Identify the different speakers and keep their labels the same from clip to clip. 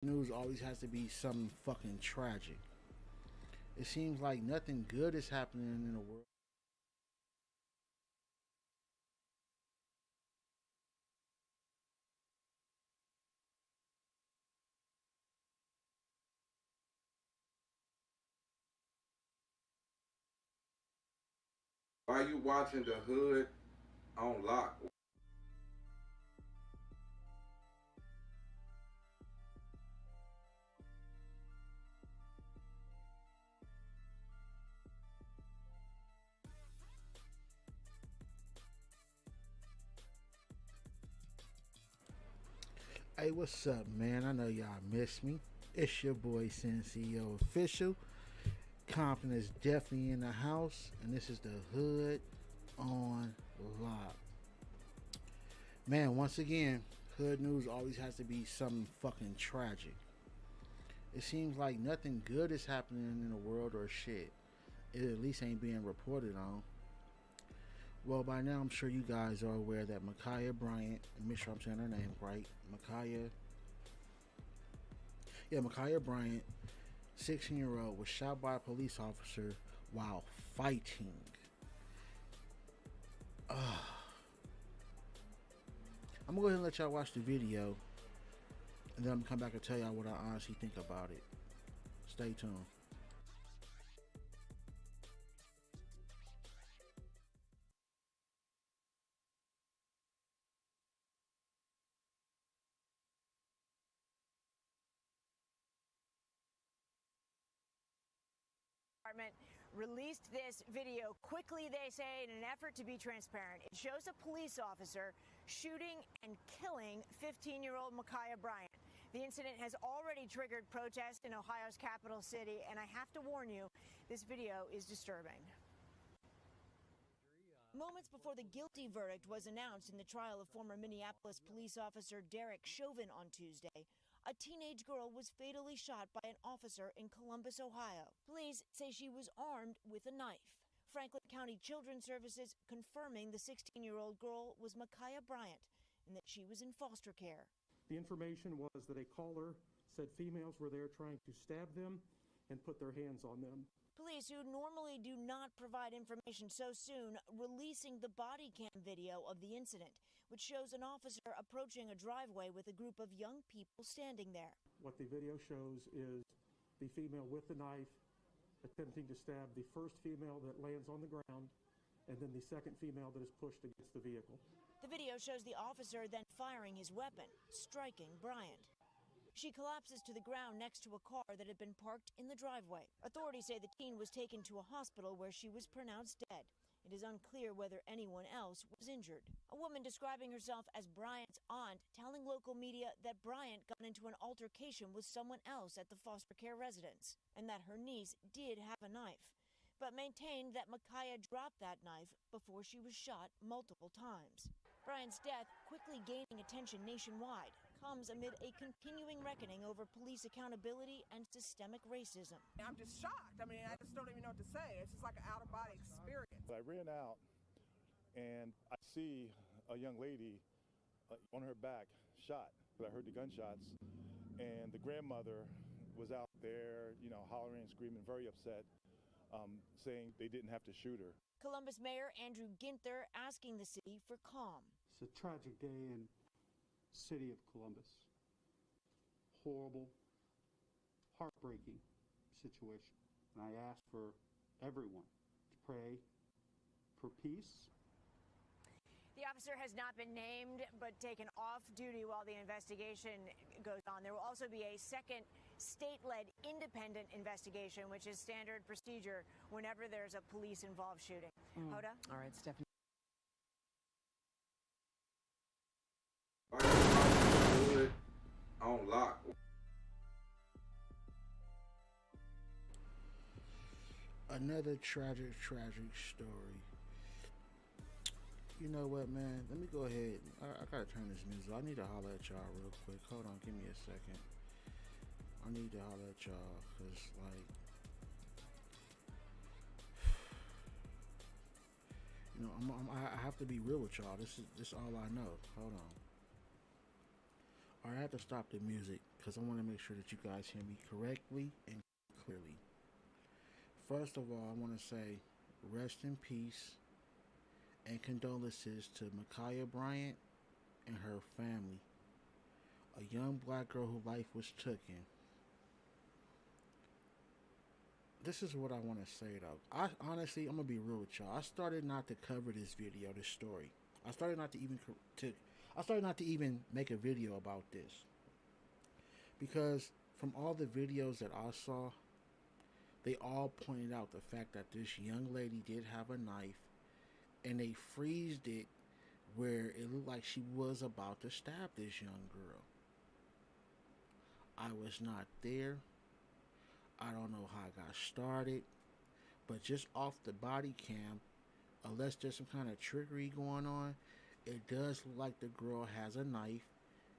Speaker 1: News always has to be something fucking tragic. It seems like nothing good is happening in the world.
Speaker 2: Why you watching the hood on lock?
Speaker 1: Hey, what's up, man? I know y'all miss me. It's your boy CEO Official. Compton is definitely in the house, and this is the Hood on Lock. Man, once again, hood news always has to be something fucking tragic. It seems like nothing good is happening in the world or shit. It at least ain't being reported on. Well, by now I'm sure you guys are aware that Makhia Bryant, and make sure I'm saying her name right, Makhia Bryant, 16-year-old, was shot by a police officer while fighting. I'm gonna go ahead and let y'all watch the video, and then I'm gonna come back and tell y'all what I honestly think about it. Stay tuned.
Speaker 3: Department released this video quickly, they say, in an effort to be transparent. It shows a police officer shooting and killing 15-year-old Makhia Bryant. The incident has already triggered protests in Ohio's capital city, and I have to warn you, this video is disturbing. Moments before the guilty verdict was announced in the trial of former Minneapolis police officer Derek Chauvin on Tuesday, a teenage girl was fatally shot by an officer in Columbus, Ohio. Police say she was armed with a knife. Franklin County Children's Services confirming the 16-year-old girl was Makhia Bryant and that she was in foster care.
Speaker 4: The information was that a caller said females were there trying to stab them and put their hands on them.
Speaker 3: Police, who normally do not provide information so soon, releasing the body cam video of the incident, which shows an officer approaching a driveway with a group of young people standing there.
Speaker 4: What the video shows is the female with the knife attempting to stab the first female that lands on the ground, and then the second female that is pushed against the vehicle.
Speaker 3: The video shows the officer then firing his weapon, striking Bryant. She collapses to the ground next to a car that had been parked in the driveway. Authorities say the teen was taken to a hospital where she was pronounced dead. It is unclear whether anyone else was injured. A woman describing herself as Bryant's aunt telling local media that Bryant got into an altercation with someone else at the foster care residence and that her niece did have a knife, but maintained that Makhia dropped that knife before she was shot multiple times. Bryant's death, quickly gaining attention nationwide, comes amid a continuing reckoning over police accountability and systemic racism.
Speaker 5: I'm just shocked. I mean, I just don't even know what to say. It's just like an out-of-body experience.
Speaker 6: I ran out and I see a young lady on her back shot. I heard the gunshots, and the grandmother was out there, hollering and screaming, very upset, saying they didn't have to shoot her.
Speaker 3: Columbus Mayor Andrew Ginther asking the city for calm.
Speaker 7: It's a tragic day in the city of Columbus. Horrible, heartbreaking situation. And I ask for everyone to pray for peace.
Speaker 3: The officer has not been named but taken off duty while the investigation goes on. There will also be a second state-led independent investigation, which is standard procedure whenever there's a police-involved shooting. Hoda?
Speaker 8: All right, Stephanie.
Speaker 2: Why you watching the hood on lock?
Speaker 1: Another tragic story. You know what, man? Let me go ahead. I gotta turn this music. I need to holler at y'all real quick. Hold on, give me a second. I need to holler at y'all, cause I have to be real with y'all. This all I know. Hold on. Or I have to stop the music because I want to make sure that you guys hear me correctly and clearly. First of all, I want to say rest in peace and condolences to Makhia Bryant and her family, a young black girl whose life was taken. This is what I want to say though. I honestly, I'm gonna be real with y'all. I started not to cover this video, this story. I started not to even to. I started not to even make a video about this because from all the videos that I saw, they all pointed out the fact that this young lady did have a knife, and they freezed it where it looked like she was about to stab this young girl. I was not there. I don't know how it got started, but just off the body cam, unless there's some kind of trickery going on, it does look like the girl has a knife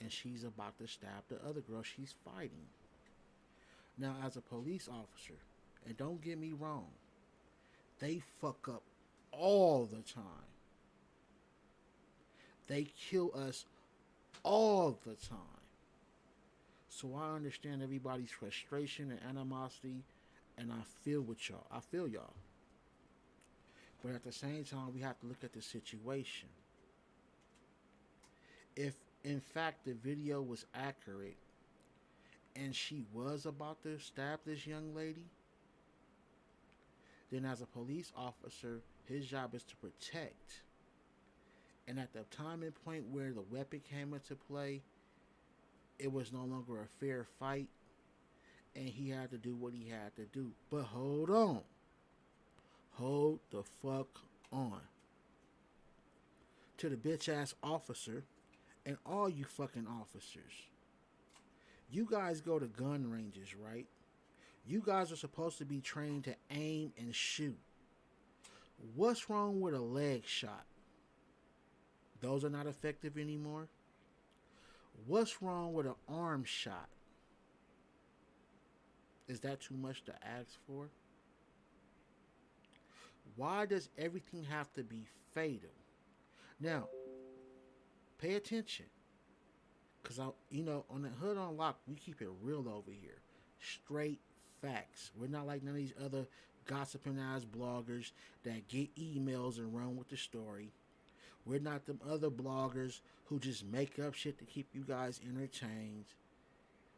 Speaker 1: and she's about to stab the other girl she's fighting. Now, as a police officer, and don't get me wrong, they fuck up all the time. They kill us all the time. So I understand everybody's frustration and animosity, and I feel with y'all. I feel y'all. But at the same time, we have to look at the situation. If in fact the video was accurate and she was about to stab this young lady, then as a police officer, his job is to protect. And at the time and point where the weapon came into play, it was no longer a fair fight, and he had to do what he had to do. But hold on. Hold the fuck on. To the bitch ass officer and all you fucking officers. You guys go to gun ranges, right? You guys are supposed to be trained to aim and shoot. What's wrong with a leg shot? Those are not effective anymore. What's wrong with an arm shot? Is that too much to ask for? Why does everything have to be fatal? Now, pay attention. Because, on the Hood Unlocked, we keep it real over here. Straight facts. We're not like none of these other gossiping ass bloggers that get emails and run with the story. We're not them other bloggers who just make up shit to keep you guys entertained.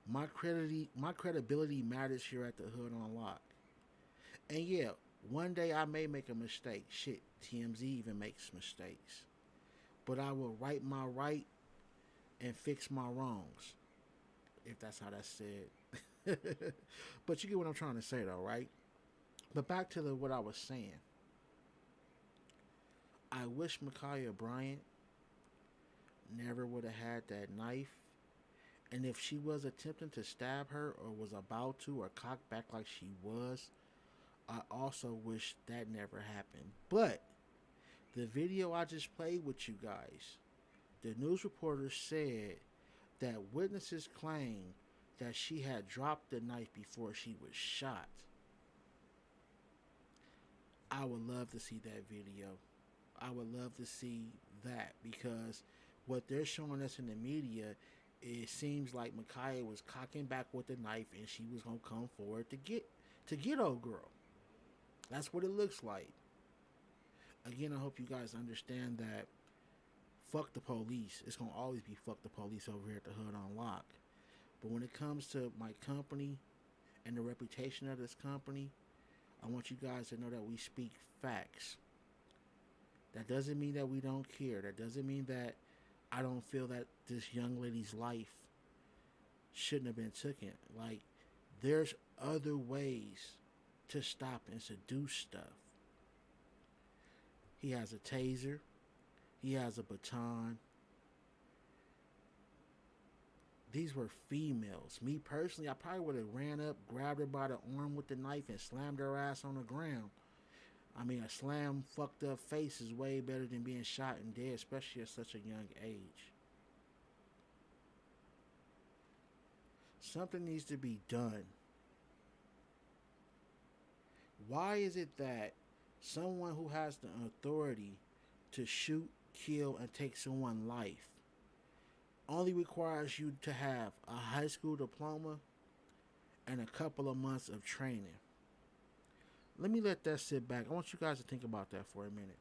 Speaker 1: My credibility matters here at the Hood Unlocked. And yeah, one day I may make a mistake. Shit, TMZ even makes mistakes. But I will right my right and fix my wrongs. If that's how that's said. But you get what I'm trying to say though, right? But back to what I was saying. I wish Makhia Bryant never would have had that knife. And if she was attempting to stab her or was about to or cocked back like she was, I also wish that never happened. But the video I just played with you guys, the news reporter said that witnesses claim that she had dropped the knife before she was shot. I would love to see that video. I would love to see that because what they're showing us in the media, it seems like Makhia was cocking back with the knife and she was gonna come forward to get old girl. That's what it looks like. Again, I hope you guys understand that fuck the police. It's gonna always be fuck the police over here at the Hood Unlocked. But when it comes to my company and the reputation of this company, I want you guys to know that we speak facts. That doesn't mean that we don't care. That doesn't mean that I don't feel that this young lady's life shouldn't have been taken. Like, there's other ways to stop and seduce stuff. He has a taser. He has a baton. These were females. Me personally, I probably would have ran up, grabbed her by the arm with the knife, and slammed her ass on the ground. I mean, a slam fucked up face is way better than being shot and dead, especially at such a young age. Something needs to be done. Why is it that someone who has the authority to shoot, kill, and take someone's life only requires you to have a high school diploma and a couple of months of training. Let me let that sit back. I want you guys to think about that for a minute.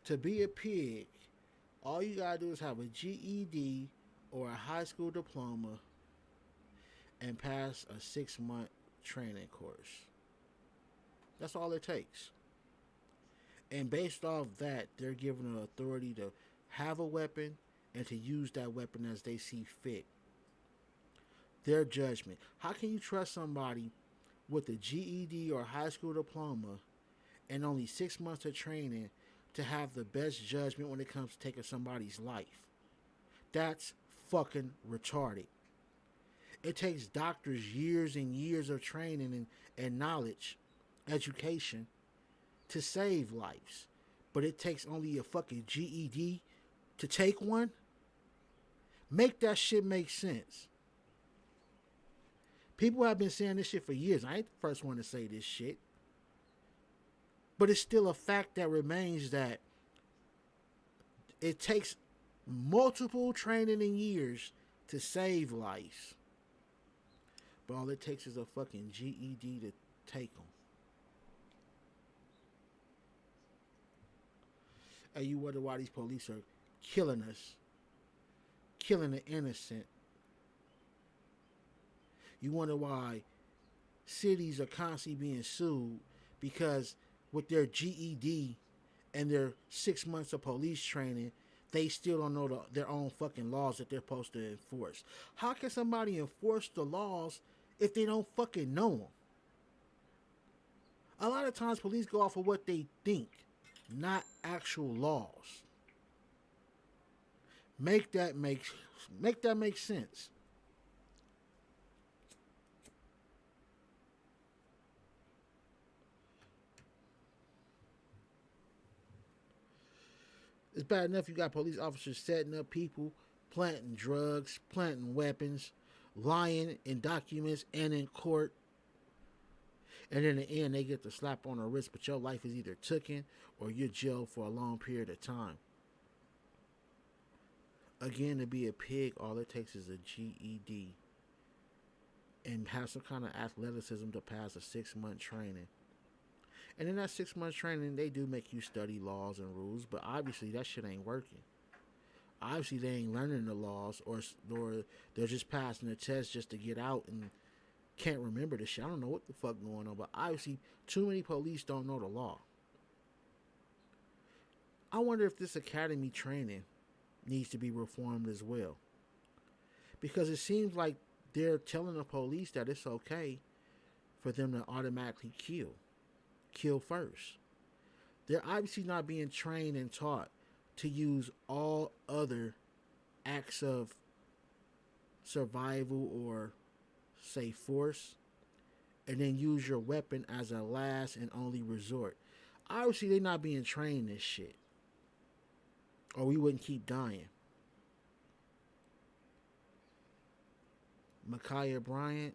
Speaker 1: To be a pig, all you gotta do is have a GED or a high school diploma and pass a 6-month training course. That's all it takes. And based off that, they're given the authority to have a weapon and to use that weapon as they see fit. Their judgment. How can you trust somebody with a GED or high school diploma and only 6 months of training to have the best judgment when it comes to taking somebody's life? That's fucking retarded. It takes doctors years and years of training and knowledge, education, to save lives. But it takes only a fucking GED to take one? Make that shit make sense. People have been saying this shit for years. I ain't the first one to say this shit. But it's still a fact that remains that it takes multiple training and years to save lives. But all it takes is a fucking GED to take them. And you wonder why these police are killing us, killing the innocent. You wonder why cities are constantly being sued because with their GED and their 6 months of police training, they still don't know their own fucking laws that they're supposed to enforce. How can somebody enforce the laws if they don't fucking know them? A lot of times police go off of what they think, not actual laws. Make that make sense. It's bad enough you got police officers setting up people, planting drugs, planting weapons, lying in documents and in court. And in the end, they get the slap on the wrist, but your life is either taken or you're jailed for a long period of time. Again, to be a pig, all it takes is a GED and have some kind of athleticism to pass a 6-month training. And in that 6-month training, they do make you study laws and rules, but obviously that shit ain't working. Obviously, they ain't learning the laws, or they're just passing the test just to get out and can't remember the shit. I don't know what the fuck going on, but obviously, too many police don't know the law. I wonder if this academy training needs to be reformed as well. Because it seems like they're telling the police that it's okay for them to automatically kill first. They're obviously not being trained and taught to use all other acts of survival or, say, force, and then use your weapon as a last and only resort. Obviously, they're not being trained this shit, or we wouldn't keep dying. Makhia Bryant,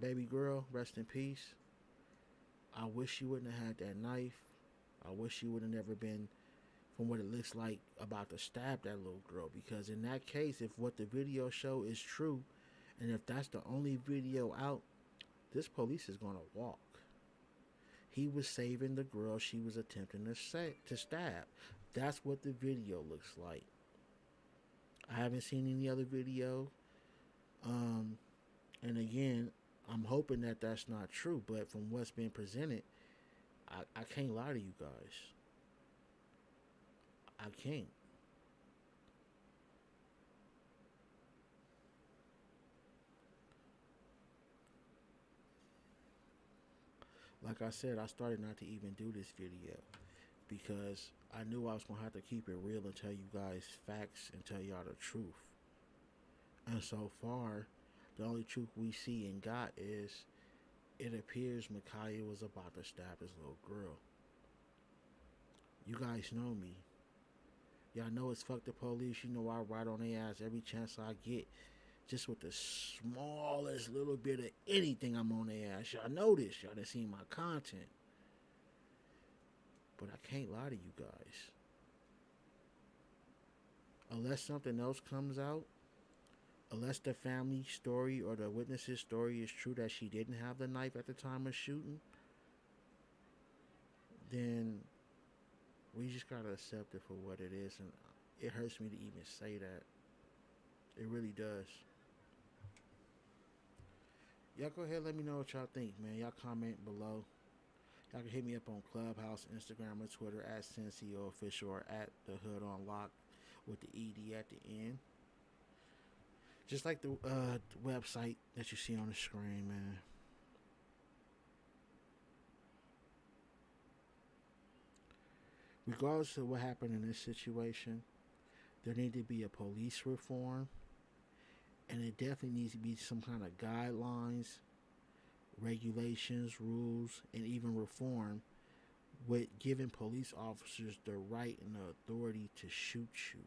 Speaker 1: baby girl, rest in peace. I wish you wouldn't have had that knife. I wish you would have never been, from what it looks like, about to stab that little girl. Because in that case, if what the video show is true, and if that's the only video out, this police is going to walk. He was saving the girl she was attempting to stab. That's what the video looks like. I haven't seen any other video. And again, I'm hoping that that's not true, but from what's been presented, I can't lie to you guys. I can't. Like I said, I started not to even do this video because I knew I was going to have to keep it real and tell you guys facts and tell y'all the truth. And so far, the only truth we see and got is it appears Makhia was about to stab this little girl. You guys know me. Y'all know it's fuck the police. You know I ride on their ass every chance I get just with the smallest little bit of anything I'm on their ass. Y'all know this. Y'all done seen my content. But I can't lie to you guys. Unless something else comes out, unless the family story or the witness's story is true that she didn't have the knife at the time of shooting, then we just gotta accept it for what it is. And it hurts me to even say that. It really does. Y'all go ahead and let me know what y'all think, man. Y'all comment below. Y'all can hit me up on Clubhouse, Instagram, or Twitter at SensioOfficial or at The Hood on Lock with the ED at the end. Just like the website that you see on the screen, man. Regardless of what happened in this situation, there need to be a police reform, and it definitely needs to be some kind of guidelines, regulations, rules, and even reform with giving police officers the right and the authority to shoot you.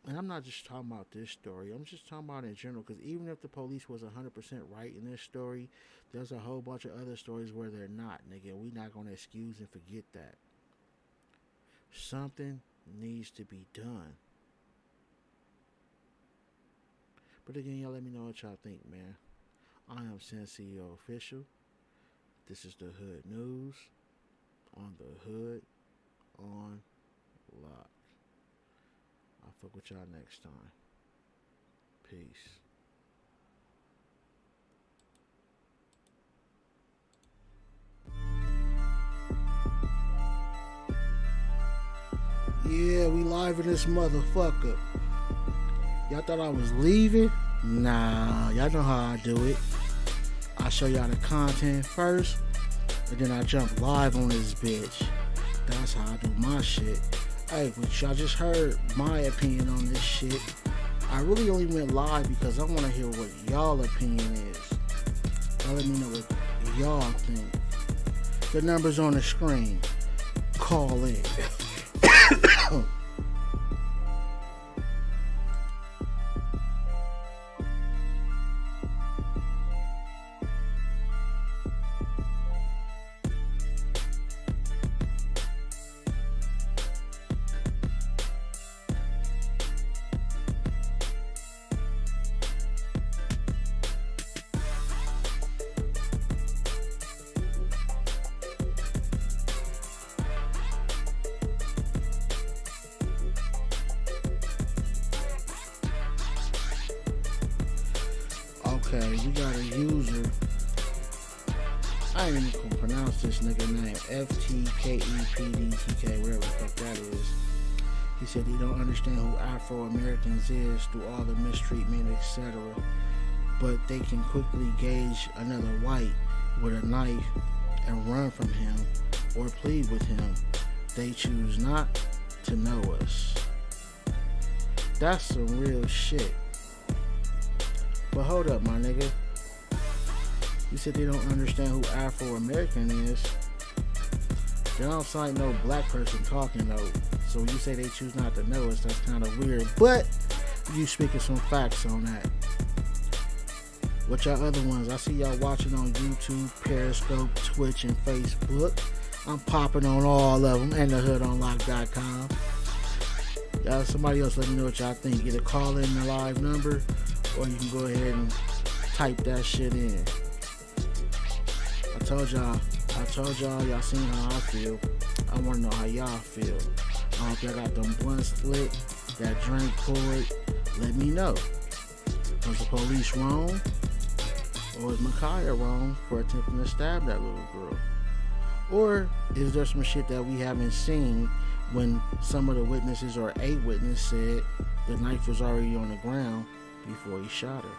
Speaker 1: And I'm not just talking about this story. I'm just talking about in general, because even if the police was 100% right in this story, there's a whole bunch of other stories where they're not, nigga. We're not going to excuse and forget that. Something needs to be done. But again, y'all let me know what y'all think, man. I am Senseo Official. This is the Hood News on the Hood on Lock. I'll fuck with y'all next time. Peace. Yeah, we live in this motherfucker. Y'all thought I was leaving? Nah, y'all know how I do it. I show y'all the content first, and then I jump live on this bitch. That's how I do my shit. Hey, but y'all just heard my opinion on this shit. I really only went live because I want to hear what y'all opinion is. Y'all let me know what y'all think. The number's on the screen. Call in. Okay, we got a user. I ain't even gonna pronounce this nigga name. FTKEPDTK, whatever the fuck that is. He said he don't understand who Afro-Americans is through all the mistreatment, etc. But they can quickly gauge another white with a knife and run from him or plead with him. They choose not to know us. That's some real shit. But hold up, my nigga. You said they don't understand who Afro-American is. They don't sound like no black person talking though. So when you say they choose not to know us, that's kind of weird. But you speaking some facts on that. What y'all other ones? I see y'all watching on YouTube, Periscope, Twitch, and Facebook. I'm popping on all of them and thehoodonlock.com. Y'all, somebody else let me know what y'all think. Either call in the live number, or you can go ahead and type that shit in. I told y'all, y'all seen how I feel. I want to know how y'all feel. I hope y'all got them blunts lit, that drink poured. Let me know. Was the police wrong? Or was Makhia wrong for attempting to stab that little girl? Or is there some shit that we haven't seen when some of the witnesses or a witness said the knife was already on the ground before he shot her?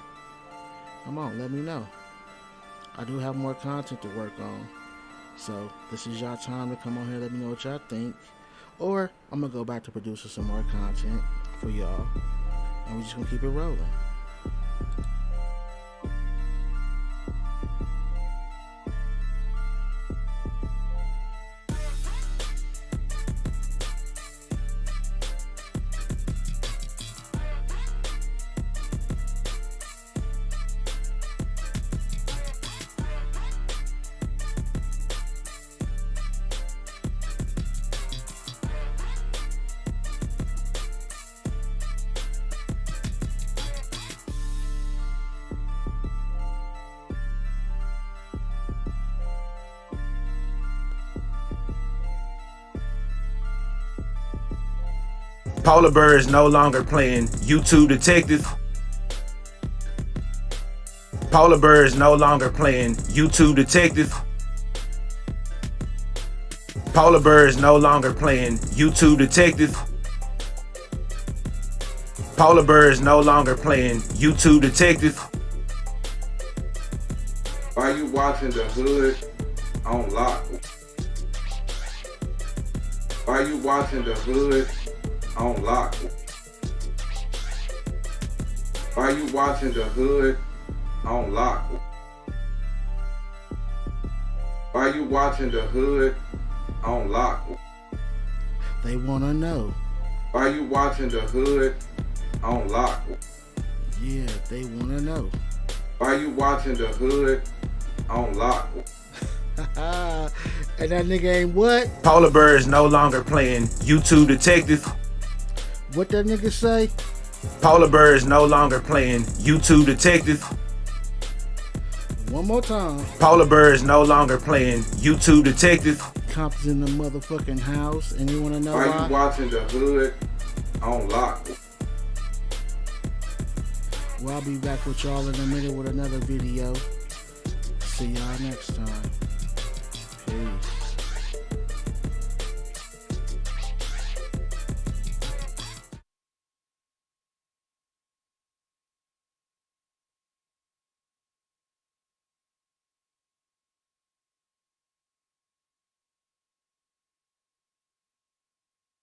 Speaker 1: Come on, let me know. I do have more content to work on. So this is y'all time to come on here, let me know what y'all think. Or I'm gonna go back to producing some more content for y'all. And we're just gonna keep it rolling.
Speaker 8: Polar Bear is no longer playing YouTube Detective. Polar Bear is no longer playing YouTube Detective. Polar Bear is no longer playing YouTube Detective. Polar Bear is no longer playing YouTube Detective.
Speaker 2: Why you watching the hood on lock? Why you watching the hood on lock? Why you watching the hood on lock? Why you watching the hood on lock?
Speaker 1: They want to know.
Speaker 2: Why you watching the hood on lock?
Speaker 1: Yeah, they want to know.
Speaker 2: Why you watching the hood on lock?
Speaker 1: And that nigga ain't what?
Speaker 8: Polar Bear is no longer playing YouTube Detective.
Speaker 1: What that nigga say?
Speaker 8: Polar Bear is no longer playing YouTube Detective.
Speaker 1: One more time.
Speaker 8: Polar Bear is no longer playing YouTube Detective.
Speaker 1: Cops in the motherfucking house, and you want to know
Speaker 2: Why
Speaker 1: why?
Speaker 2: you watching the hood on lock?
Speaker 1: Well, I'll be back with y'all in a minute with another video. See y'all next time.